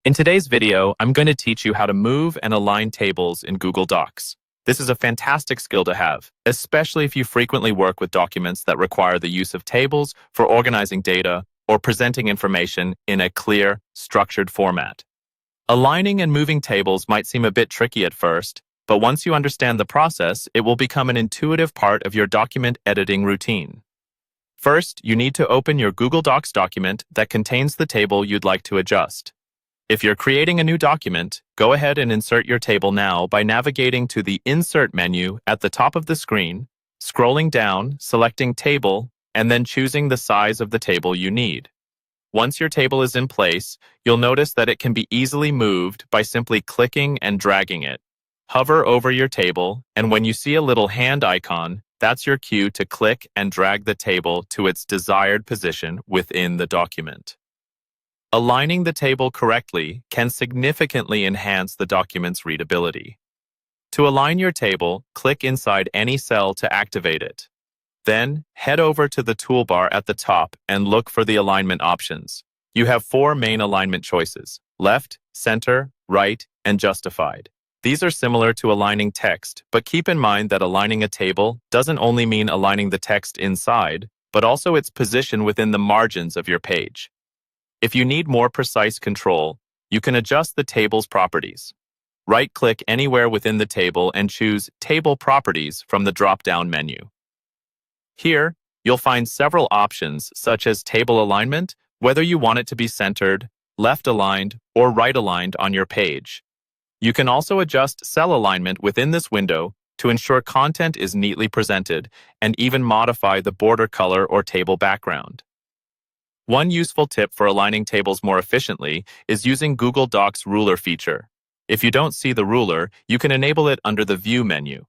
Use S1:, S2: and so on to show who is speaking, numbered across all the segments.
S1: In today's video, I'm going to teach you how to move and align tables in Google Docs. This is a fantastic skill to have, especially if you frequently work with documents that require the use of tables for organizing data or presenting information in a clear, structured format. Aligning and moving tables might seem a bit tricky at first, but once you understand the process, it will become an intuitive part of your document editing routine. First, you need to open your Google Docs document that contains the table you'd like to adjust. If you're creating a new document, go ahead and insert your table now by navigating to the Insert menu at the top of the screen, scrolling down, selecting Table, and then choosing the size of the table you need. Once your table is in place, you'll notice that it can be easily moved by simply clicking and dragging it. Hover over your table, and when you see a little hand icon, that's your cue to click and drag the table to its desired position within the document. Aligning the table correctly can significantly enhance the document's readability. To align your table, click inside any cell to activate it. Then, head over to the toolbar at the top and look for the alignment options. You have 4 main alignment choices: left, center, right, and justified. These are similar to aligning text, but keep in mind that aligning a table doesn't only mean aligning the text inside, but also its position within the margins of your page. If you need more precise control, you can adjust the table's properties. Right-click anywhere within the table and choose Table Properties from the drop-down menu. Here, you'll find several options such as table alignment, whether you want it to be centered, left-aligned, or right-aligned on your page. You can also adjust cell alignment within this window to ensure content is neatly presented and even modify the border color or table background. One useful tip for aligning tables more efficiently is using Google Docs ruler feature. If you don't see the ruler, you can enable it under the View menu.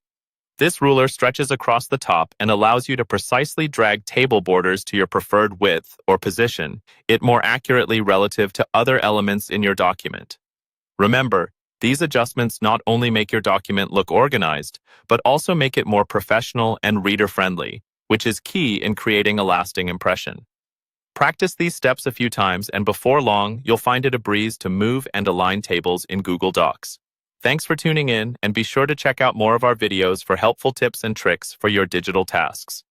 S1: This ruler stretches across the top and allows you to precisely drag table borders to your preferred width or position it more accurately relative to other elements in your document. Remember, these adjustments not only make your document look organized, but also make it more professional and reader-friendly, which is key in creating a lasting impression. Practice these steps a few times, and before long, you'll find it a breeze to move and align tables in Google Docs. Thanks for tuning in, and be sure to check out more of our videos for helpful tips and tricks for your digital tasks.